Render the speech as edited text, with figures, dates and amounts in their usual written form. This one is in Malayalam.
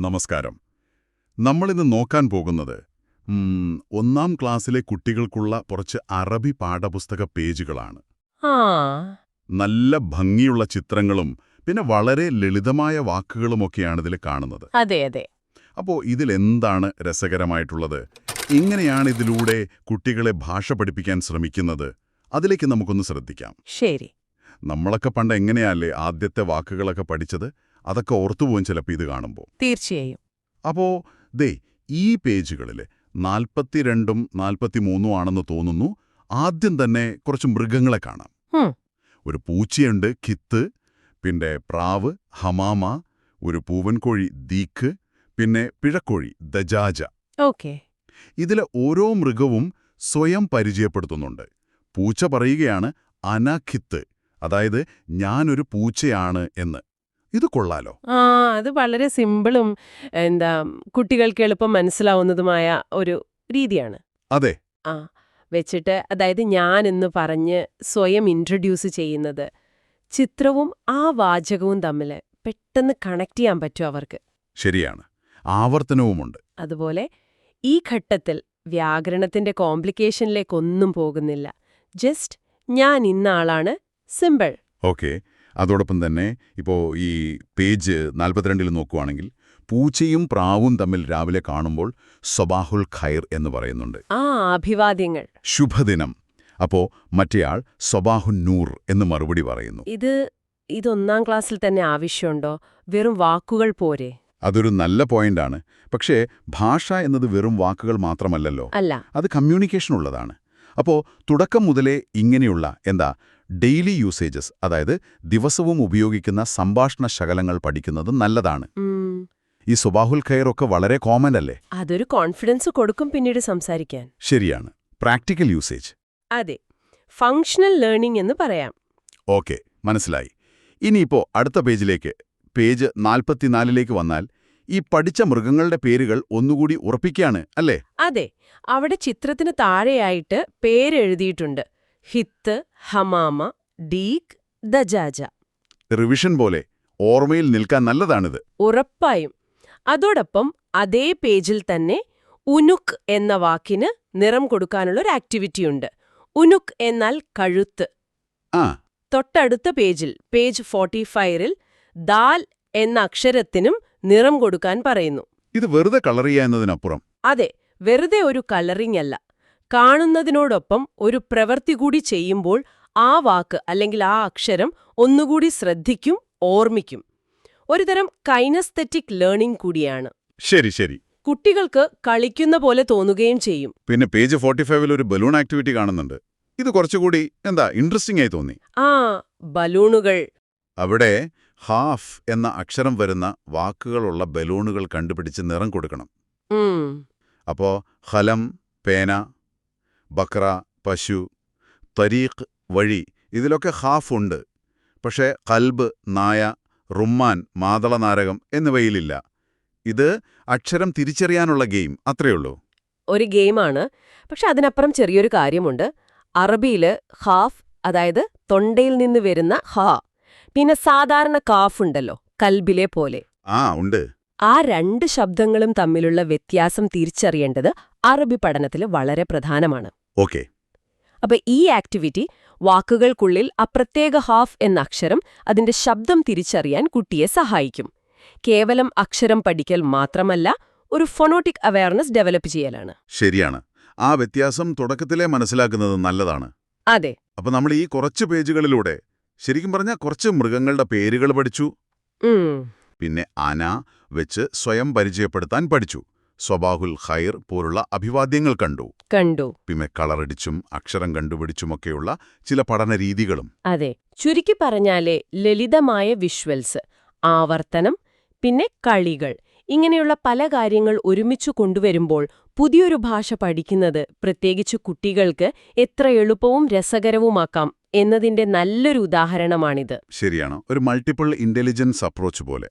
നമസ്കാരം. നമ്മളിന്ന് നോക്കാൻ പോകുന്നത് ഒന്നാം ക്ലാസ്സിലെ കുട്ടികൾക്കുള്ള കുറച്ച് അറബി പാഠപുസ്തക പേജുകളാണ്. ആ നല്ല ഭംഗിയുള്ള ചിത്രങ്ങളും പിന്നെ വളരെ ലളിതമായ വാക്കുകളുമൊക്കെയാണ് ഇതിൽ കാണുന്നത്. അതെ അതെ അപ്പോൾ ഇതിലെന്താണ് രസകരമായിട്ടുള്ളത്? എങ്ങനെയാണ് ഇതിലൂടെ കുട്ടികളെ ഭാഷ പഠിപ്പിക്കാൻ ശ്രമിക്കുന്നത്? അതിലേക്ക് നമുക്കൊന്ന് ശ്രദ്ധിക്കാം. ശരി. നമ്മളൊക്കെ പണ്ട് എങ്ങനെയല്ലേ ആദ്യത്തെ വാക്കുകളൊക്കെ പഠിച്ചത്? അതൊക്കെ ഓർത്തുപോകും ചിലപ്പോൾ ഇത് കാണുമ്പോൾ. തീർച്ചയായും. അപ്പോൾ ദേ ഈ പേജുകളിൽ 42ഉം 43ഉം ആണെന്ന് തോന്നുന്നു. ആദ്യം തന്നെ കുറച്ച് മൃഗങ്ങളെ കാണാം. ഉം, ഒരു പൂച്ചയുണ്ട്, കിത്ത്, പിന്നെ പ്രാവ്, ഹമാമ, ഒരു പൂവൻകോഴി, ദീക്ക്, പിന്നെ പിഴക്കോഴി, ദജാജ. ഓക്കെ. ഇതിലെ ഓരോ മൃഗവും സ്വയം പരിചയപ്പെടുത്തുന്നുണ്ട്. പൂച്ച പറയുകയാണ് അന ഖിത്ത്, അതായത് ഞാനൊരു പൂച്ചയാണ് എന്ന്. ഇത് കൊള്ളാലോ. അത് വളരെ സിമ്പിളും കുട്ടികൾക്ക് എളുപ്പം മനസ്സിലാവുന്നതുമായ ഒരു രീതിയാണ്. അതെ, ആ വെച്ചിട്ട് അതായത് ഞാൻ എന്ന് പറഞ്ഞ് സ്വയം ഇൻട്രൊഡ്യൂസ് ചെയ്യുന്നത് ചിത്രവും ആ വാചകവും തമ്മിൽ പെട്ടെന്ന് കണക്ട് ചെയ്യാൻ പറ്റും അവർക്ക്. ശരിയാണ്. ആവർത്തനവുമുണ്ട്. അതുപോലെ ഈ ഘട്ടത്തിൽ വ്യാകരണത്തിന്റെ കോംപ്ലിക്കേഷനിലേക്കൊന്നും പോകുന്നില്ല. ജസ്റ്റ് ഞാൻ ഇന്ന ആളാണ്, സിമ്പിൾ. ഓക്കെ. അതോടൊപ്പം തന്നെ ഇപ്പോൾ ഈ പേജ് 42 നോക്കുവാണെങ്കിൽ പൂച്ചയും പ്രാവും തമ്മിൽ രാവിലെ കാണുമ്പോൾ സബാഹുൽ ഖൈർ എന്ന് പറയുന്നുണ്ട്. അഭിവാദ്യങ്ങൾ. ശുഭദിനം. അപ്പോൾ മറ്റേയാൾ സബാഹുൻ നൂർ എന്ന് മറുപടി പറയുന്നു. ഇതൊന്നാം ക്ലാസ്സിൽ തന്നെ ആവശ്യമുണ്ടോ? വെറും വാക്കുകൾ പോരെ? അതൊരു നല്ല പോയിന്റാണ്. പക്ഷേ ഭാഷ എന്നത് വെറും വാക്കുകൾ മാത്രമല്ലല്ലോ. അല്ല. അത് കമ്മ്യൂണിക്കേഷൻ ഉള്ളതാണ്. അപ്പോൾ തുടക്കം മുതലേ ഇങ്ങനെയുള്ള ഡെയിലി യൂസേജസ്, അതായത് ദിവസവും ഉപയോഗിക്കുന്ന സംഭാഷണ ശകലങ്ങൾ പഠിക്കുന്നത് നല്ലതാണ്. ഈ സുബാഹുൽ ഖൈർ ഒക്കെ വളരെ കോമൺ അല്ലേ? അതൊരു കോൺഫിഡൻസ് കൊടുക്കും പിന്നീട് സംസാരിക്കാൻ. ശരിയാണ്. Practical usage. അതെ, ഫങ്ഷണൽ ലേണിംഗ് എന്ന് പറയാം. ഓക്കെ, മനസ്സിലായി. ഇനിയിപ്പോ അടുത്ത പേജിലേക്ക്, പേജ് 44ലേക്ക് വന്നാൽ ഈ പഠിച്ച മൃഗങ്ങളുടെ പേരുകൾ ഒന്നുകൂടി ഉറപ്പിക്കുകയാണ് അല്ലേ? അതെ, അവിടെ ചിത്രത്തിന് താഴെയായിട്ട് പേരെഴുതിയിട്ടുണ്ട്. ഹിത്ത്, ഹമാമ, ഡീക്, ദജാജ. റിവിഷൻ പോലെ ഓർമ്മയിൽ നിൽക്കാൻ നല്ലതാണിത്. ഉറപ്പായും. അതോടൊപ്പം അതേ പേജിൽ തന്നെ ഉനുക് എന്ന വാക്കിന് നിറം കൊടുക്കാനുള്ള ഒരു ആക്ടിവിറ്റിയുണ്ട്. ഉനുക് എന്നാൽ കഴുത്ത്. തൊട്ടടുത്ത പേജിൽ, പേജ് 45-ൽ ദാൽ എന്ന അക്ഷരത്തിനും നിറം കൊടുക്കാൻ പറയുന്നു. ഇത് വെറുതെ കളർ ചെയ്യുന്നതിനപ്പുറം. അതെ, വെറുതെ ഒരു കളറിംഗ് അല്ല. കാണുന്നതിനോടൊപ്പം ഒരു പ്രവൃത്തി കൂടി ചെയ്യുമ്പോൾ ആ വാക്ക് അല്ലെങ്കിൽ ആ അക്ഷരം ഒന്നുകൂടി ശ്രദ്ധിക്കും, ഓർമ്മിക്കും. ഒരുതരം കൈനസ്തെറ്റിക് ലേണിംഗ് കൂടിയാണ്. ശരി ശരി. കുട്ടികൾക്ക് കളിക്കുന്ന പോലെ തോന്നുകയും ചെയ്യും. പിന്നെ പേജ് 45-ൽ ഒരു ബലൂൺ ആക്ടിവിറ്റി കാണുന്നുണ്ട്. ഇത് കുറച്ചുകൂടി ഇൻട്രസ്റ്റിംഗ് ആയി തോന്നി. ബലൂണുകൾ. അവിടെ ഹാഫ് എന്ന അക്ഷരം വരുന്ന വാക്കുകളുള്ള ബലൂണുകൾ കണ്ടുപിടിച്ച് നിറം കൊടുക്കണം. അപ്പോ ഹലം, പേന, ബക്ര, പശു, തരീഖ്, വഴി, ഇതിലൊക്കെ ഹാഫ് ഉണ്ട്. പക്ഷേ കൽബ്, നായ, റുമ്മാൻ, മാതളനാരകം എന്നിവയിലില്ല. ഇത് അക്ഷരം തിരിച്ചറിയാനുള്ള ഗെയിം, അത്രയുള്ളൂ. ഒരു ഗെയിമാണ്. പക്ഷെ അതിനപ്പുറം ചെറിയൊരു കാര്യമുണ്ട്. അറബിയില് ഹാഫ്, അതായത് തൊണ്ടയിൽ നിന്ന് വരുന്ന ഹാ, പിന്നെ സാധാരണ കാഫ് ഉണ്ടല്ലോ, കൽബിലെ പോലെ. ഉണ്ട്. ആ രണ്ട് ശബ്ദങ്ങളും തമ്മിലുള്ള വ്യത്യാസം തിരിച്ചറിയേണ്ടത് അറബി പഠനത്തിൽ വളരെ പ്രധാനമാണ്. ഓക്കെ. അപ്പൊ ഈ ആക്ടിവിറ്റി വാക്കുകൾക്കുള്ളിൽ ആ പ്രത്യേക ഹാഫ് എന്ന അക്ഷരം അതിന്റെ ശബ്ദം തിരിച്ചറിയാൻ കുട്ടിയെ സഹായിക്കും. കേവലം അക്ഷരം പഠിക്കൽ മാത്രമല്ല, ഒരു ഫോണോട്ടിക് അവയർനെസ് ഡെവലപ്പ് ചെയ്യലാണ്. ശരിയാണ്. ആ വ്യത്യാസം തുടക്കത്തിലേ മനസ്സിലാക്കുന്നത് നല്ലതാണ്. അതെ. അപ്പൊ നമ്മൾ ഈ കുറച്ച് പേജുകളിലൂടെ ശരിക്കും പറഞ്ഞാൽ കുറച്ച് മൃഗങ്ങളുടെ പേരുകൾ പഠിച്ചു. പിന്നെ അന വെച്ച് സ്വയം പരിചയപ്പെടുത്താൻ പഠിച്ചു. സ്വബാഹുൽ ഖൈർ പോലുള്ള അഭിവാദ്യങ്ങൾ കണ്ടു. പിന്നെ കളറടിച്ചും അക്ഷരം കണ്ടുപിടിച്ചുമൊക്കെയുള്ള ചില പഠന രീതികളും. അതെ, ചുരുക്കി പറഞ്ഞാലേ ലളിതമായ വിഷ്വൽസ്, ആവർത്തനം, പിന്നെ കളികൾ, ഇങ്ങനെയുള്ള പല കാര്യങ്ങൾ ഒരുമിച്ചു കൊണ്ടുവരുമ്പോൾ പുതിയൊരു ഭാഷ പഠിക്കുന്നത്, പ്രത്യേകിച്ച് കുട്ടികൾക്ക്, എത്ര എളുപ്പവും രസകരവുമാക്കാം എന്നതിന്റെ നല്ലൊരു ഉദാഹരണമാണിത്. ശരിയാണ്. ഒരു മൾട്ടിപ്പിൾ ഇന്റലിജൻസ് അപ്രോച്ച് പോലെ.